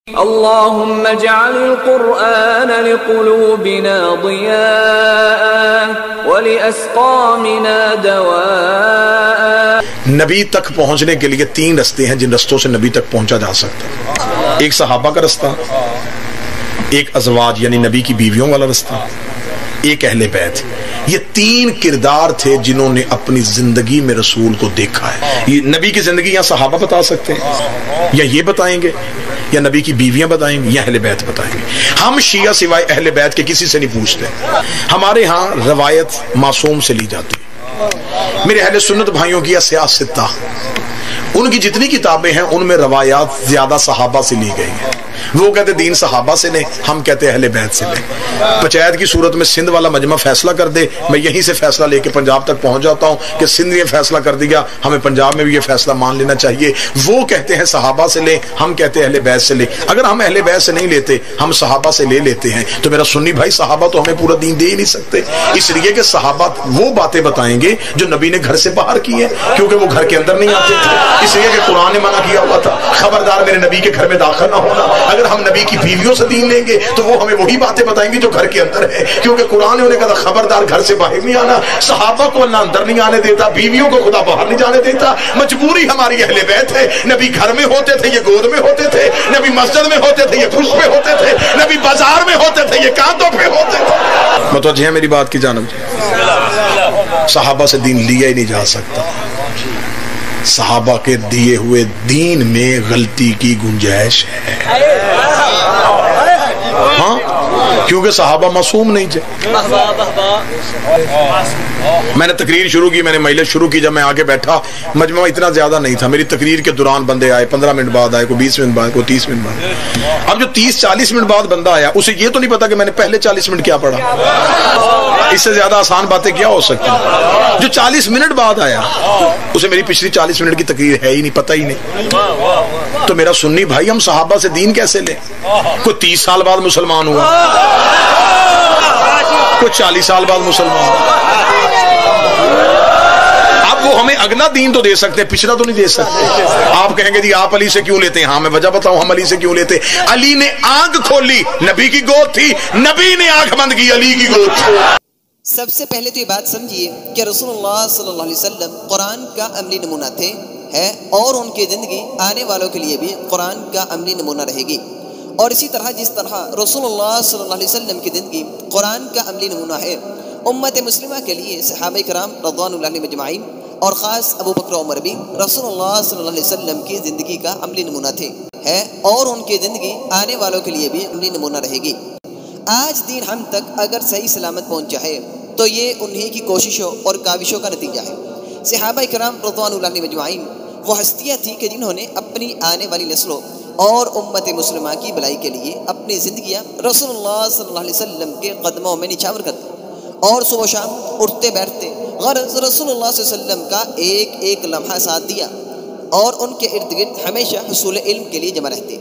اللهم اجعل القرآن لقلوبنا ضياء ولأسقامنا دواء۔ نبی تک پہنچنے کے لیے تین رستے ہیں جن رستوں سے نبی تک پہنچا جا سکتا ہے۔ ایک صحابہ کا رستہ، ایک ازواج یعنی نبی کی بیویوں والا رستہ، ایک اہل بیت۔ یہ تین کردار تھے جنہوں نے اپنی زندگی میں رسول کو دیکھا ہے۔ یہ نبی کی زندگی یا صحابہ بتا سکتے ہیں، یا یہ بتائیں گے، یا نبی کی بیویاں بتائیں گے، یا اہل بیت بتائیں گے۔ ہم شیعہ سوائے اہل بیت کے کسی سے نہیں پوچھتے۔ ہمارے ہاں روایت معصوم سے لی جاتی ہے۔ میرے اہل سنت بھائیوں کی سیاستہ، ان کی جتنی کتابیں ہیں ان میں روایات زیادہ صحابہ سے لی گئی ہیں۔ وہ کہتے دین صحابہ سے لیں، ہم کہتے اہل بیت سے لیں۔ پنچایت کی صورت میں سندھ والا مجمع فیصلہ کر دے، میں یہیں سے فیصلہ لے کے پنجاب تک پہنچ جاتا ہوں کہ سندھ نے فیصلہ کر دیا، ہمیں پنجاب میں بھی یہ فیصلہ مان لینا چاہیے۔ وہ کہتے ہیں صحابہ سے لیں، ہم کہتے ہیں اہل بیت سے لیں۔ اگر ہم اہل بیت سے نہیں لیتے، ہم صحابہ سے لے لیتے ہیں، تو میرا سنی بھائی صحابہ تو ہمیں پورا دین دے ہی نہیں سکتے، اس لیے کہ صحابہ وہ باتیں بتائیں گے جو نبی نے گھر سے باہر کی ہے، کیونکہ وہ گھر کے اندر نہیں آتے تھے، اس لیے کہ قرآن نے منع کیا ہوا تھا خبردار میرے نبی کے گھر میں داخل نہ ہونا۔ اگر ہم نبی کی بیویوں سے دین لیں گے تو وہ ہمیں وہی باتیں بتائیں گے جو گھر کے اندر ہے، کیونکہ قرآن نے انہیں کہا خبردار گھر سے باہر نہیں آنا۔ صحابہ کو اللہ اندر نہیں آنے دیتا، بیویوں کو خدا باہر نہیں جانے دیتا۔ مجبوری ہماری اہل بیت ہے۔ نبی گھر میں ہوتے تھے، یہ گود میں ہوتے تھے، نبی مسجد میں ہوتے تھے، یہ پھوس پہ ہوتے تھے، نبی بازار میں ہوتے تھے، یہ کانتوں پہ ہوتے تھے۔ متوجہ ہے میری بات کی جانب؟ صحابہ سے دین لیا ہی نہیں جا سکتا۔ صحابہ کے دیے ہوئے دین میں غلطی کی گنجائش ہے، ہاں، کیونکہ صحابہ معصوم نہیں تھے۔ میں نے تقریر شروع کی، میں نے مجلس شروع کی، جب میں آگے بیٹھا مجمع اتنا زیادہ نہیں تھا، میری تقریر کے دوران بندے آئے 15 منٹ بعد آئے، کوئی 20 منٹ بعد، کوئی 30 منٹ بعد۔ اب جو 30-40 منٹ بعد بندہ آیا اسے یہ تو نہیں پتا کہ میں نے پہلے 40 منٹ کیا پڑھا۔ اس سے زیادہ آسان باتیں کیا ہو سکتی ہیں؟ جو 40 منٹ بعد آیا اسے میری پچھلی 40 منٹ کی تقریر ہے ہی نہیں، پتہ ہی نہیں۔ تو میرا سنی بھائی، ہم صحابہ سے دین کیسے لیں؟ کوئی 30 سال بعد مسلمان ہوا، کوئی 40 سال بعد مسلمان ہوا۔ اب وہ ہمیں اگلا دین تو دے سکتے، پچھلا تو نہیں دے سکتے۔ آپ کہیں گے جی آپ علی سے کیوں لیتے ہیں؟ ہاں میں وجہ بتاؤں ہم علی سے کیوں لیتے۔ علی نے آنکھ کھولی، نبی کی گود تھی، نبی نے آنکھ بند کی، علی کی گود تھی۔ سب سے پہلے تو یہ بات سمجھیے کہ رسول اللہ صلی اللہ علیہ وسلم قرآن کا عملی نمونہ تھے، ہے، اور ان کی زندگی آنے والوں کے لیے بھی قرآن کا عملی نمونہ رہے گی۔ اور اسی طرح جس طرح رسول اللہ صلی اللہ علیہ وسلم کی زندگی قرآن کا عملی نمونہ ہے، امت مسلمہ کے لیے صحابہ کرام رضوان اللہ علیہم اجمعین اور خاص ابو بکر و عمر بھی رسول اللہ صلی اللہ علیہ وسلم کی زندگی کا عملی نمونہ تھے، ہے، اور ان کی زندگی آنے والوں کے لیے بھی عملی نمونہ رہے گی۔ آج دین ہم تک اگر صحیح سلامت پہنچا ہے تو یہ انہی کی کوششوں اور کاوشوں کا نتیجہ ہے۔ صحابہ کرام رضوان اللہ علیہم اجمعین وہ ہستیاں تھیں کہ جنہوں نے اپنی آنے والی نسلوں اور امت مسلمہ کی بھلائی کے لیے اپنی زندگیاں رسول اللہ صلی اللہ علیہ وسلم کے قدموں میں نچھاور کر دی، اور صبح و شام اٹھتے بیٹھتے غرض رسول اللہ صلی اللہ علیہ وسلم کا ایک ایک لمحہ ساتھ دیا، اور ان کے ارد گرد ہمیشہ حصول علم کے لیے جمع رہتے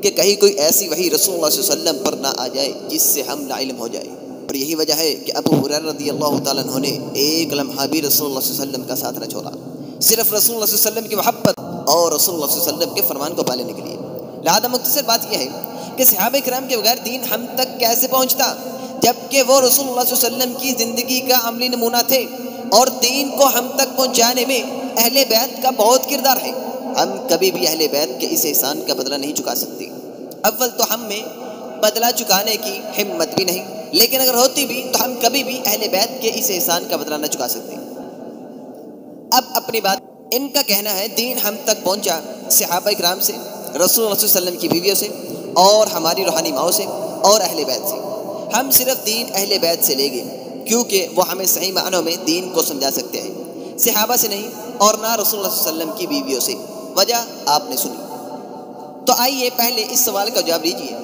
کہ کہیں کوئی ایسی وحی رسول اللہ صلی اللہ علیہ وسلم پر نہ آ جائے جس سے ہم لا علم ہو جائے۔ اور یہی وجہ ہے کہ ابو ہریرہ رضی اللہ تعالیٰ عنہ نے ایک لمحہ بھی رسول اللہ صلی اللہ علیہ وسلم کا ساتھ نہ چھوڑا، صرف رسول اللہ صلی اللہ علیہ وسلم کی محبت اور رسول اللہ صلی اللہ علیہ وسلم کے فرمان کو پالنے کے لیے۔ لہذا مختصر بات یہ ہے کہ صحابہ کرام کے بغیر دین ہم تک کیسے پہنچتا، جبکہ وہ رسول اللہ صلی اللہ علیہ وسلم کی زندگی کا عملی نمونہ تھے، اور دین کو ہم تک پہنچانے میں اہل بیت کا بہت کردار ہے۔ ہم کبھی بھی اہل بیت کے اس احسان کا بدلہ نہیں چکا سکتے۔ اول تو ہم میں بدلہ چکانے کی ہمت بھی نہیں، لیکن اگر ہوتی بھی تو ہم کبھی بھی اہل بیت کے اس احسان کا بدلہ نہ چکا سکتے۔ اب اپنی بات، ان کا کہنا ہے دین ہم تک پہنچا صحابہ کرام سے، رسول اللہ صلی اللہ علیہ وسلم کی بیویوں سے، اور ہماری روحانی ماؤں سے، اور اہل بیت سے۔ ہم صرف دین اہل بیت سے لے گئے کیونکہ وہ ہمیں صحیح معنوں میں دین کو سمجھا سکتے ہیں، صحابہ سے نہیں، اور نہ رسول اللہ صلی اللہ علیہ وسلم کی بیویوں سے۔ وجہ آپ نے سنی۔ تو آئیے پہلے اس سوال کا جواب لیجیے،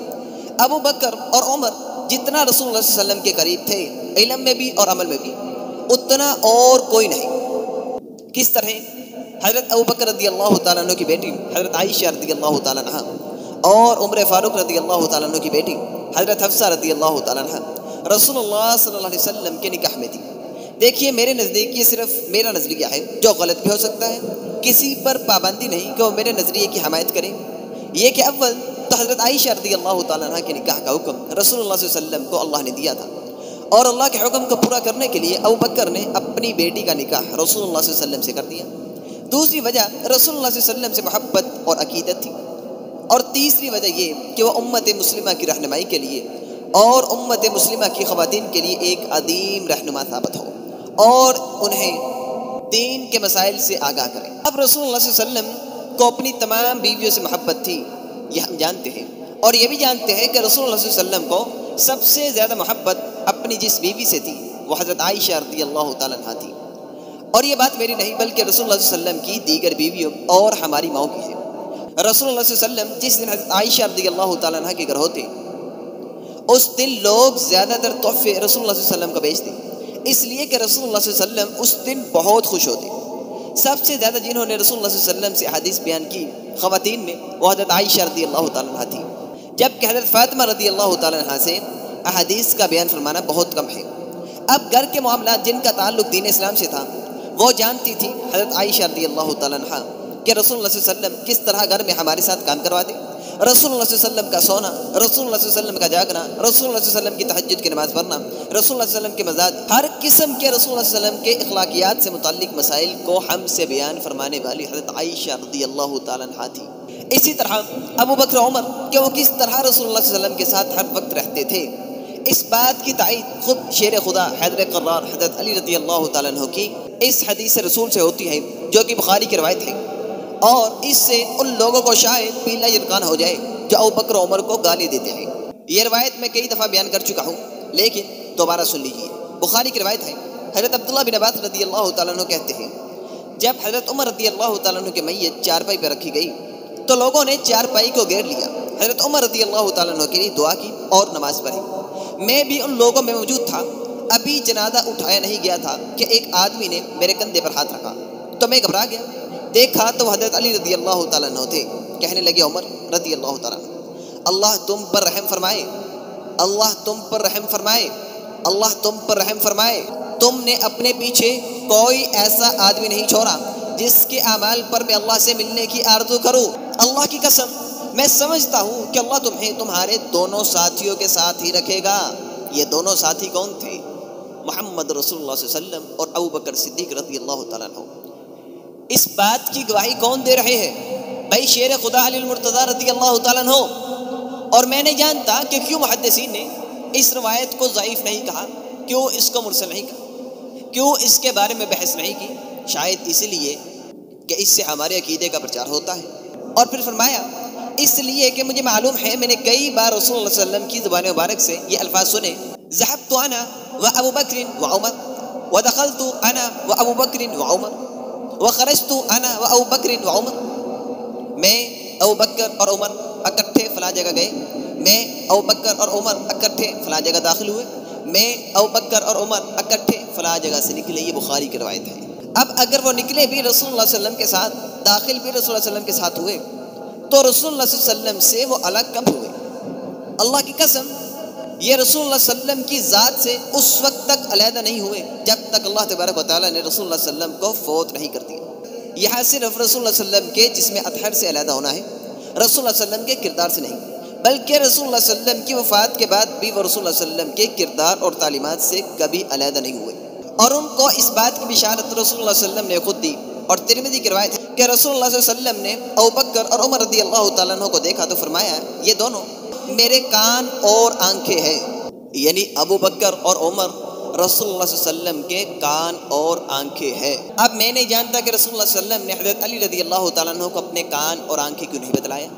ابو بکر اور عمر جتنا رسول اللہ صلی اللہ علیہ وسلم کے قریب تھے علم میں بھی اور عمل میں بھی، اتنا اور کوئی نہیں۔ کس طرح؟ حضرت ابو بکر رضی اللہ تعالیٰ عنہ کی بیٹی حضرت عائشہ رضی اللہ تعالیٰ عنہ، اور عمر فاروق رضی اللہ تعالیٰ عنہ کی بیٹی حضرت حفصہ رضی اللہ تعالیٰ عنہ رسول اللہ صلی اللہ علیہ وسلم کے نکاح میں تھی۔ دیکھیے میرے نزدیک یہ صرف میرا نظریہ ہے جو غلط بھی ہو سکتا ہے، کسی پر پابندی نہیں کہ وہ میرے نظریے کی حمایت کریں۔ یہ کہ اول تو حضرت عائشہ رضی اللہ تعالیٰ عنہ کے نکاح کا حکم رسول اللہ صلی اللہ علیہ وسلم کو اللہ نے دیا تھا، اور اللہ کے حکم کو پورا کرنے کے لیے ابو بکر نے اپنی بیٹی کا نکاح رسول اللہ صلی اللہ علیہ وسلم سے کر دیا۔ دوسری وجہ رسول اللہ صلی اللہ علیہ وسلم سے محبت اور عقیدت تھی، اور تیسری وجہ یہ کہ وہ امت مسلمہ کی رہنمائی کے لیے اور امت مسلمہ کی خواتین کے لیے ایک عظیم رہنما ثابت ہو اور انہیں دین کے مسائل سے آگاہ کریں۔ اب رسول اللہ صلی اللہ علیہ وسلم کو اپنی تمام بیویوں سے محبت تھی، یہ ہم جانتے ہیں، اور یہ بھی جانتے ہیں کہ رسول اللہ صلی اللہ علیہ وسلم کو سب سے زیادہ محبت اپنی جس بیوی سے تھی وہ حضرت عائشہ رضی اللہ تعالیٰ عنہ تھی، اور یہ بات میری نہیں بلکہ رسول اللہ صلی اللہ علیہ وسلم کی دیگر بیویوں اور ہماری ماؤں کی ہے۔ رسول اللہ صلی اللہ علیہ وسلم جس دن حضرت عائشہ رضی اللہ تعالیٰ عنہ کے گھر ہوتے، اس دن لوگ زیادہ تر تحفے رسول اللہ صلی اللہ علیہ وسلم کو بھیجتے، اس لیے کہ رسول اللہ صلی اللہ علیہ وسلم اس دن بہت خوش ہوتے۔ سب سے زیادہ جنہوں نے رسول اللہ صلی اللہ علیہ وسلم سے حدیث بیان کی خواتین میں وہ حضرت عائشہ رضی اللہ تعالیٰ عنہ تھی، جبکہ حضرت فاطمہ رضی اللہ تعالیٰ عنہ سے احادیث کا بیان فرمانا بہت کم ہے۔ اب گھر کے معاملات جن کا تعلق دین اسلام سے تھا وہ جانتی تھی حضرت عائشہ رضی اللہ تعالیٰ عنہ کہ رسول اللہ صلی اللہ علیہ وسلم کس طرح گھر میں ہمارے ساتھ کام کرواتے، رسول اللہ صلی اللہ علیہ وسلم کا سونا، رسول اللہ صلی اللہ علیہ وسلم کا جاگنا، رسول اللہ صلی اللہ علیہ وسلم کی تہجد کی نماز پڑھنا، رسول اللہ صلی اللہ علیہ وسلم کے مزاج، ہر قسم کے رسول اللہ صلی اللہ علیہ وسلم کے اخلاقیات سے متعلق مسائل کو ہم سے بیان فرمانے والی حضرت عائشہ رضی اللہ تعالیٰ عنہ تھی۔ اسی طرح ابو بکر عمر کہ وہ کس طرح رسول اللہ صلی اللہ علیہ وسلم کے ساتھ ہر وقت رہتے تھے، اس بات کی تائید خود شیر خدا حیدر قرار حضرت علی رضی اللہ تعالیٰ عنہ کی اس حدیث رسول سے ہوتی ہے جو کہ بخاری کی روایت ہے، اور اس سے ان لوگوں کو شاید پیلا یقین ہو جائے جو ابو بکر عمر کو گالی دیتے ہیں۔ یہ روایت میں کئی دفعہ بیان کر چکا ہوں لیکن دوبارہ سن لیجیے۔ بخاری کی روایت ہے، حضرت عبداللہ بن عباس رضی اللہ تعالیٰ عنہ کہتے ہیں جب حضرت عمر رضی اللہ تعالیٰ عنہ کی میت چارپائی پہ رکھی گئی تو لوگوں نے چارپائی کو گھیر لیا، حضرت عمر رضی اللہ تعالیٰ عنہ کے لیے دعا کی اور نماز پڑھی۔ میں بھی ان لوگوں میں موجود تھا، ابھی جنازہ اٹھایا نہیں گیا تھا کہ ایک آدمی نے میرے کندھے پر ہاتھ رکھا تو میں گھبرا گیا، دیکھا تو حضرت علی رضی اللہ تعالیٰ عنہ تھے۔ کہنے لگے عمر رضی اللہ تعالیٰ عنہ اللہ تم پر رحم فرمائے، اللہ تم پر رحم فرمائے، اللہ تم پر رحم فرمائے، تم نے اپنے پیچھے کوئی ایسا آدمی نہیں چھوڑا جس کے اعمال پر میں اللہ سے ملنے کی آرزو کروں۔ اللہ کی قسم میں سمجھتا ہوں کہ اللہ تمہیں تمہارے دونوں ساتھیوں کے ساتھ ہی رکھے گا۔ یہ دونوں ساتھی کون تھے؟ محمد رسول اللہ صلی اللہ علیہ وسلم اور ابو بکر صدیق رضی اللہ تعالیٰ عنہ۔ اس بات کی گواہی کون دے رہے ہیں؟ بھائی شیر خدا علی المرتضیٰ رضی اللہ تعالیٰ عنہ۔ اور میں نہیں جانتا کہ کیوں محدثین نے اس روایت کو ضعیف نہیں کہا، کیوں اس کو مرسل نہیں کہا، کیوں اس کے بارے میں بحث نہیں کی؟ شاید اس لیے کہ اس سے ہمارے عقیدے کا پرچار ہوتا ہے۔ اور پھر فرمایا اس لیے کہ مجھے معلوم ہے میں نے کئی بار رسول اللہ صلی اللہ علیہ وسلم کی زبان مبارک سے یہ الفاظ سنے، ذهبت انا وابو بکر وعمر ودخلت انا وابو بکر وعمر وخرجت انا وابو بکر وعمر۔ میں ابو بکر اور عمر اکٹھے فلاں جگہ گئے، میں ابو بکر اور عمر اکٹھے فلاں جگہ داخل ہوئے، میں ابو بکر اور عمر اکٹھے فلاں جگہ سے نکلے۔ یہ بخاری کی روایت ہے۔ اب اگر وہ نکلے بھی رسول اللہ صلی اللہ علیہ وسلم کے ساتھ، داخل بھی رسول اللہ صلی اللہ علیہ وسلم کے ساتھ ہوئے، تو رسول اللہ صلی اللہ علیہ وسلم سے وہ الگ کب ہوئے؟ اللہ کی قسم یہ رسول اللہ صلی اللہ علیہ وسلم کی ذات سے اس وقت تک علیحدہ نہیں ہوئے جب تک اللہ تبارک و تعالیٰ نے رسول اللہ صلی اللہ علیہ وسلم کو فوت نہیں کر دیا۔ یہاں صرف رسول اللہ صلی اللہ علیہ وسلم کے جسم اطہر سے علیحدہ ہونا ہے، رسول اللہ صلی اللہ علیہ وسلم کے کردار سے نہیں، بلکہ رسول اللہ صلی اللہ علیہ وسلم کی وفات کے بعد بھی وہ رسول اللہ صلی اللہ علیہ وسلم کے کردار اور تعلیمات سے کبھی علیحدہ نہیں ہوئے، اور ان کو اس بات کی بشارت رسول اللہ صلی اللہ علیہ وسلم نے خود دی۔ اور ترمذی کی روایت ہے کہ رسول اللہ صلی اللہ علیہ وسلم نے ابو بکر اور عمر رضی اللہ تعالیٰ عنہ کو دیکھا تو فرمایا یہ دونوں میرے کان اور آنکھیں ہیں، یعنی ابو بکر اور عمر رسول اللہ صلی اللہ علیہ وسلم کے کان اور آنکھیں ہیں۔ اب میں نہیں جانتا کہ رسول اللہ صلی اللہ علیہ وسلم نے حضرت علی رضی اللہ تعالیٰ عنہ کو اپنے کان اور آنکھیں کیوں نہیں بتلایا؟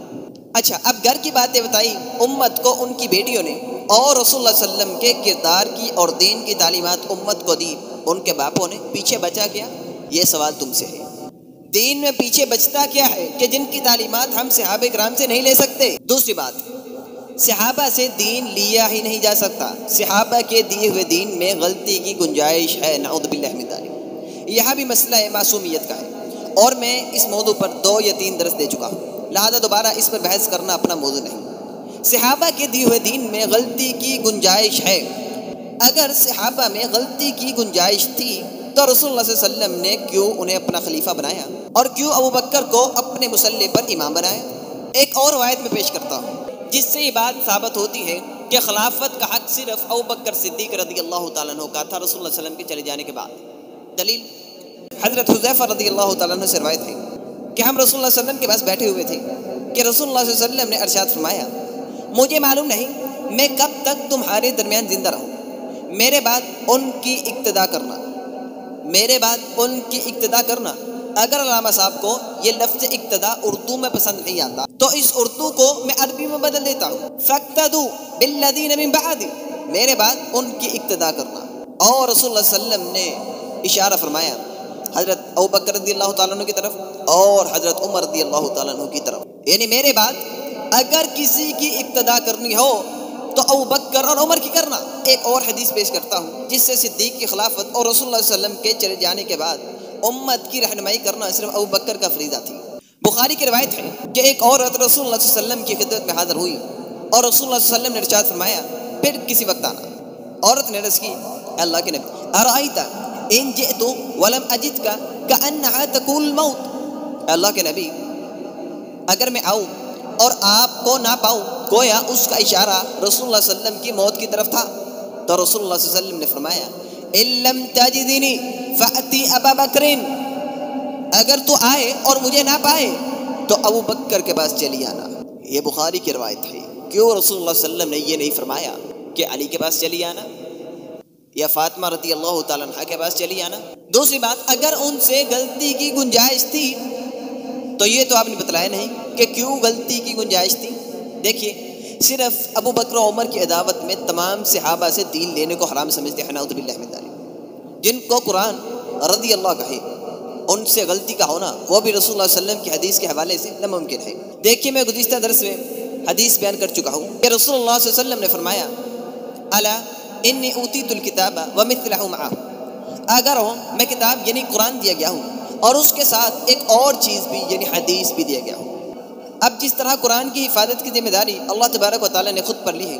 اچھا اب گھر کی باتیں بتائی امت کو ان کی بیٹیوں نے، اور رسول اللہ صلی اللہ علیہ وسلم کے کردار کی اور دین کی تعلیمات امت کو دی، ان کے باپوں نے پیچھے بچا کیا؟ یہ سوال تم سے ہے۔ دین میں پیچھے بچتا کیا ہے کہ جن کی تعلیمات ہم صحابہ کرام سے نہیں لے سکتے؟ دوسری بات، صحابہ سے دین لیا ہی نہیں جا سکتا، صحابہ کے دیے ہوئے دین میں غلطی کی گنجائش ہے، نعوذ باللہ من ذالک۔ یہاں بھی مسئلہ معصومیت کا ہے، اور میں اس موضوع پر 2 یا 3 درس دے چکا ہوں، لہذا دوبارہ اس پر بحث کرنا اپنا موضوع نہیں۔ صحابہ کے دیے ہوئے دین میں غلطی کی گنجائش ہے۔ اگر صحابہ میں غلطی کی گنجائش تھی تو رسول اللہ صلی اللہ علیہ وسلم نے کیوں انہیں اپنا خلیفہ بنایا، اور کیوں ابو بکر کو اپنے مصلی پر امام بنایا؟ ایک اور روایت میں پیش کرتا ہوں، جس سے یہ بات ثابت ہوتی ہے کہ خلافت کا حق صرف ابو بکر صدیق رضی اللہ تعالیٰ عنہ کا تھا رسول اللہ صلی اللہ علیہ وسلم کے چلے جانے کے بعد۔ دلیل حضرت حذیفہ رضی اللہ تعالیٰ عنہ سے روایت ہے کہ ہم رسول اللہ صلی اللہ علیہ وسلم کے پاس بیٹھے ہوئے تھے کہ رسول اللہ صلی اللہ علیہ وسلم نے ارشاد فرمایا، مجھے معلوم نہیں میں کب تک تمہارے درمیان زندہ رہوں، میرے بعد ان کی اقتدا کرنا، میرے بعد ان کی اقتدا کرنا۔ اگر علامہ صاحب کو یہ لفظ اقتدا اردو میں پسند نہیں آتا تو اس اردو کو میں عربی میں بدل دیتا ہوں، فاقتدوا بالذین من بعد، میرے بعد ان کی اقتدا کرنا۔ اور رسول اللہ صلی اللہ علیہ وسلم نے اشارہ فرمایا حضرت ابو بکر رضی اللہ تعالیٰ عنہ کی طرف اور حضرت عمر رضی اللہ تعالیٰ عنہ کی طرف، یعنی میرے بعد اگر کسی کی اقتدا کرنی ہو تو ابو بکر اور عمر کی کرنا۔ ایک اور حدیث پیش کرتا ہوں جس سے صدیق کی خلافت اور رسول اللہ صلی اللہ علیہ وسلم کے چلے جانے کے بعد امت کی رہنمائی کرنا صرف ابو بکر کا فریضہ تھی۔ بخاری کی روایت ہے کہ ایک عورت رسول اللہ صلی اللہ علیہ وسلم کی خدمت میں حاضر ہوئی اور رسول اللہ صلی اللہ علیہ وسلم نے ارشاد فرمایا پھر کسی وقت آنا۔ عورت نے عرض کی، اللہ کے نبی، ارائیت ان جئت ولم اجدک کأنها تقول الموت، اللہ کے نبی اگر میں آؤں اور آپ کو نہ پاؤں گویا اس کا اشارہ رسول اللہ صلی اللہ علیہ وسلم کی موت کی طرف تھا۔ تو رسول اللہ صلی اللہ علیہ وسلم نے فرمایا ان لم تجدنی فأتی ابا بکر، اگر تو آئے اور مجھے نہ پائے تو ابو بکر کے پاس چلی آنا۔ یہ بخاری کی روایت ہے۔ کیوں رسول اللہ صلی اللہ علیہ وسلم نے یہ نہیں فرمایا کہ علی کے پاس چلی آنا یا فاطمہ رضی اللہ تعالیٰ عنہ کے پاس چلی آنا؟ دوسری بات، اگر ان سے غلطی کی گنجائش تھی تو یہ تو آپ نے بتلایا نہیں کہ کیوں غلطی کی گنجائش تھی۔ دیکھیے، صرف ابو بکر و عمر کی عداوت میں تمام صحابہ سے دین لینے کو حرام سمجھتے ہیں، نعوذ باللہ من ذالک۔ جن کو قرآن رضی اللہ کہے ان سے غلطی کا ہونا وہ بھی رسول اللہ صلی اللہ علیہ وسلم کی حدیث کے حوالے سے ناممکن ہے۔ دیکھیے، میں گزشتہ درس میں حدیث بیان کر چکا ہوں کہ رسول اللہ صلی اللہ علیہ وسلم نے فرمایا الا انی اوتیت الکتاب ومثلہ معہ، اگر میں کتاب یعنی قرآن دیا گیا ہوں اور اس کے ساتھ ایک اور چیز بھی یعنی حدیث بھی دیا گیا ہوں۔ اب جس طرح قرآن کی حفاظت کی ذمہ داری اللہ تبارک و تعالیٰ نے خود پر لی ہے،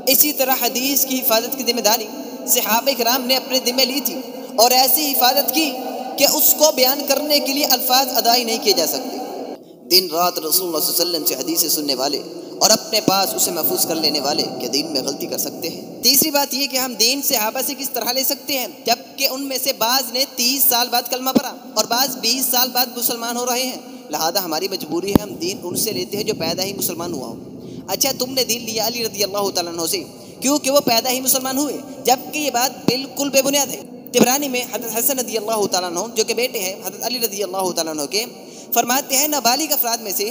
اسی طرح حدیث کی حفاظت کی ذمہ داری صحابہ کرام نے اپنے ذمہ لی تھی اور ایسی حفاظت کی کہ اس کو بیان کرنے کے لیے الفاظ ادا ہی نہیں کیے جا سکتے۔ دن رات رسول اللہ صلی اللہ علیہ وسلم سے حدیثیں سننے والے اور اپنے پاس اسے محفوظ کر لینے والے کہ دین میں غلطی کر سکتے ہیں۔ تیسری بات یہ کہ ہم دین صحابہ سے کس طرح لے سکتے ہیں، جبکہ ان میں سے بعض نے 30 سال بعد کلمہ پڑھا اور بعض 20 سال بعد مسلمان ہو رہے ہیں، لہذا ہماری مجبوری ہے ہم دین ان سے لیتے ہیں جو پیدا ہی مسلمان ہوا ہو۔ اچھا، تم نے دین لیا علی رضی اللہ تعالیٰ عنہ سے کیونکہ وہ پیدا ہی مسلمان ہوئے، جبکہ یہ بات بالکل بے بنیاد ہے۔ طبرانی میں حضرت حسن رضی اللہ تعالیٰ عنہ جو کہ بیٹے ہیں حضرت علی رضی اللہ تعالیٰ عنہ کے، فرماتے ہیں نابالغ افراد میں سے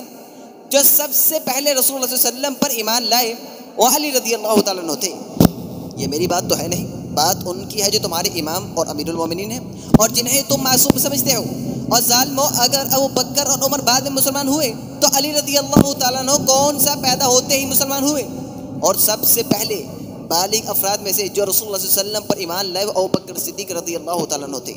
جو سب سے پہلے رسول اللہ صلی اللہ علیہ وسلم پر ایمان لائے وہ علی رضی اللہ تعالیٰ عنہ تھے۔ یہ میری بات تو ہے نہیں، بات ان کی ہے جو تمہارے امام اور امیر المومنین ہیں اور جنہیں تم معصوم سمجھتے ہو۔ اور ظالمو، اگر ابو بکر اور عمر بعد میں مسلمان ہوئے تو علی رضی اللہ تعالیٰ عنہ کون سا پیدا ہوتے ہی مسلمان ہوئے؟ اور سب سے پہلے بالغ افراد میں سے جو رسول اللہ صلی اللہ علیہ وسلم پر ایمان لائے وہ ابو بکر صدیق رضی اللہ تعالیٰ عنہ تھے۔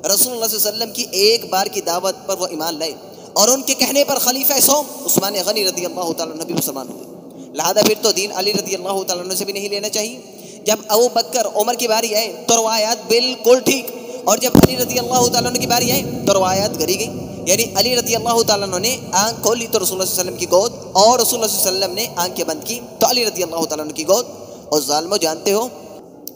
رسول اللہ صلی اللہ علیہ وسلم کی ایک بار کی دعوت پر وہ ایمان لائے اور ان کے کہنے پر خلیفہ سوم عثمان غنی رضی اللہ تعالیٰ عنہ بھی مسلمان ہوئے۔ لہذا پھر تو دین علی رضی اللہ تعالیٰ عنہ سے بھی نہیں لینا چاہیے۔ جب ابو بکر عمر کی باری آئے تو روایات بالکل ٹھیک، اور جب علی رضی اللہ تعالیٰ عنہ کی باری آئے تو روایات گری گئی۔ یعنی علی رضی اللہ تعالیٰ عنہ نے آنکھ کھولی تو رسول اللہ صلی اللہ علیہ وسلم کی گود، اور رسول اللہ صلی اللہ علیہ وسلم نے آنکھیں بند کی تو علی رضی اللہ تعالیٰ عنہ کی گود۔ اور ظالموں، جانتے ہو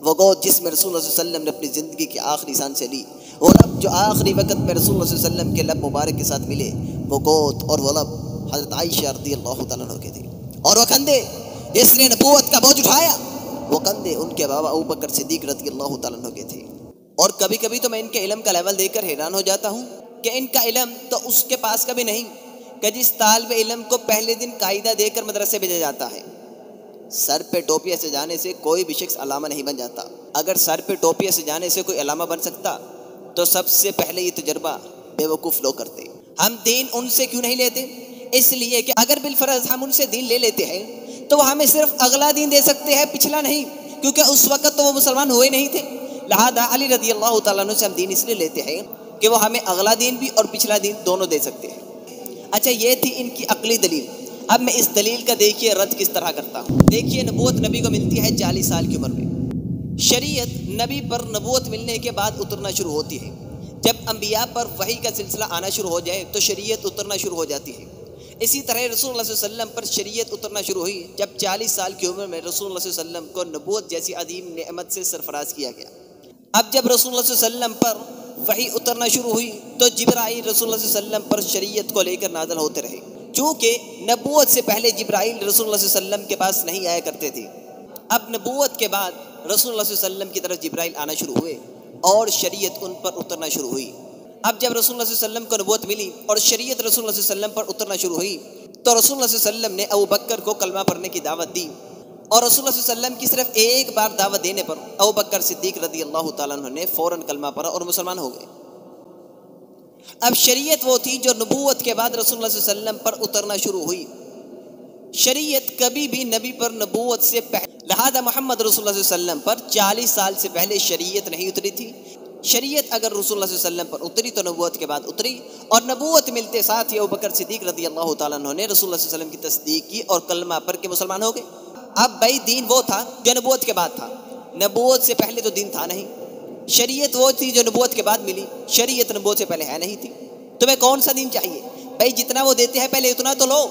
وہ گود جس میں رسول اللہ صلی اللہ علیہ وسلم نے اپنی زندگی کی آخری سانس سے لی، وہ لب جو آخری وقت میں رسول اللہ صلی اللہ علیہ وسلم کے لب مبارک کے ساتھ ملے، وہ گود اور وہ لب حضرت عائشہ رضی اللہ تعالیٰ عنہ کے تھے۔ اور وہ کندھے جس نے نبوت کا بوجھ اٹھایا، وہ کندھے ان کے بابا ابو بکر صدیق رضی اللہ تعالیٰ عنہ کے تھے۔ اور کبھی کبھی تو میں ان کے علم کا لیول دیکھ کر حیران ہو جاتا ہوں کہ ان کا علم تو اس کے پاس کبھی نہیں کہ جس طالب علم کو پہلے دن قاعدہ دے کر مدرسے بھیجا جاتا ہے۔ سر پہ ٹوپیاں سے جانے سے کوئی بھی شخص علامہ نہیں بن جاتا۔ اگر سر پہ ٹوپیاں سے جانے سے کوئی علامہ بن سکتا تو سب سے پہلے یہ تجربہ بے وقوف لوگ کرتے۔ ہم دین ان سے کیوں نہیں لیتے؟ اس لیے کہ اگر بالفرض ہم ان سے دین لے لیتے ہیں تو وہ ہمیں صرف اگلا دین دے سکتے ہیں، پچھلا نہیں، کیونکہ اس وقت تو وہ مسلمان ہوئے نہیں تھے۔ لہذا علی رضی اللہ تعالیٰ عنہ سے ہم دین اس لیے لیتے ہیں کہ وہ ہمیں اگلا دین بھی اور پچھلا دین دونوں دے سکتے ہیں۔ اچھا، یہ تھی ان کی عقلی دلیل۔ اب میں اس دلیل کا دیکھیے رد کس طرح کرتا ہوں۔ دیکھیے، نبوت نبی کو ملتی ہے 40 سال کی عمر میں۔ شریعت نبی پر نبوت ملنے کے بعد اترنا شروع ہوتی ہے۔ جب انبیاء پر وحی کا سلسلہ آنا شروع ہو جائے تو شریعت اترنا شروع ہو جاتی ہے۔ اسی طرح رسول اللہ صلی اللہ علیہ وسلم پر شریعت اترنا شروع ہوئی جب 40 سال کی عمر میں رسول اللہ صلی اللہ علیہ وسلم کو نبوت جیسی عظیم نعمت سے سرفراز کیا گیا۔ اب جب رسول اللہ صلی اللہ علیہ وسلم پر وحی اترنا شروع ہوئی تو جبرائیل رسول اللہ صلی اللہ علیہ وسلم پر شریعت کو لے کر نازل ہوتے رہے۔ چونکہ نبوت سے پہلے جبرائیل رسول اللہ صلی اللہ علیہ وسلم کے پاس نہیں آیا کرتے تھے، اب نبوت کے بعد رسول اللہ صلی اللہ علیہ وسلم کی طرف جبرائیل آنا شروع ہوئے اور شریعت ان پر اترنا شروع ہوئی۔ اب جب رسول اللہ صلی اللہ علیہ وسلم کو نبوت ملی اور شریعت رسول اللہ صلی اللہ علیہ وسلم پر اترنا شروع ہوئی تو رسول اللہ صلی اللہ علیہ وسلم نے ابو بکر کو کلمہ پڑھنے کی دعوت دی، اور رسول اللہ صلی اللہ علیہ وسلم کی صرف ایک بار دعوت دینے پر ابو بکر صدیق رضی اللہ تعالیٰ عنہ نے فوراً کلمہ پڑھا اور مسلمان ہو گئے۔ اب شریعت وہ تھی جو نبوت کے بعد رسول اللہ صلی اللہ علیہ وسلم پر اترنا شروع ہوئی۔ شریعت کبھی بھی نبی پر نبوت سے پہلے، لہذا محمد رسول اللہ صلی اللہ علیہ وسلم پر 40 سال سے پہلے شریعت نہیں اتری تھی۔ شریعت اگر رسول اللہ صلی اللہ علیہ وسلم پر اتری تو نبوت کے بعد اتری، اور نبوت ملتے ساتھ ہی ابوبکر صدیق رضی اللہ تعالیٰ عنہ نے رسول اللہ صلی اللہ علیہ وسلم کی تصدیق کی اور کلمہ پڑھ کے مسلمان ہو گئے۔ اب بھائی دین وہ تھا جو نبوت کے بعد تھا، نبوت سے پہلے تو دین تھا نہیں۔ شریعت وہ تھی جو نبوت کے بعد ملی، شریعت نبوت سے پہلے ہے نہیں تھی۔ تمہیں کون سا دین چاہیے؟ بھائی جتنا وہ دیتے ہیں پہلے اتنا تو لو۔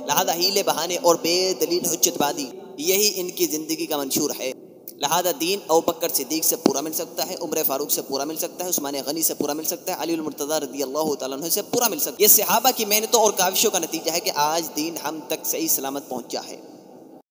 لہذا ہیلے بہانے اور بے دلیل حجت بازی یہی ان کی زندگی کا منشور ہے۔ لہذا دین ابوبکر صدیق سے پورا مل سکتا ہے، عمر فاروق سے پورا مل سکتا ہے، عثمان غنی سے پورا مل سکتا ہے، علی المرتضیٰ رضی اللہ تعالیٰ عنہ سے پورا مل سکتا ہے۔ یہ صحابہ کی محنتوں اور کاوشوں کا نتیجہ ہے کہ آج دین ہم تک صحیح سلامت پہنچا ہے۔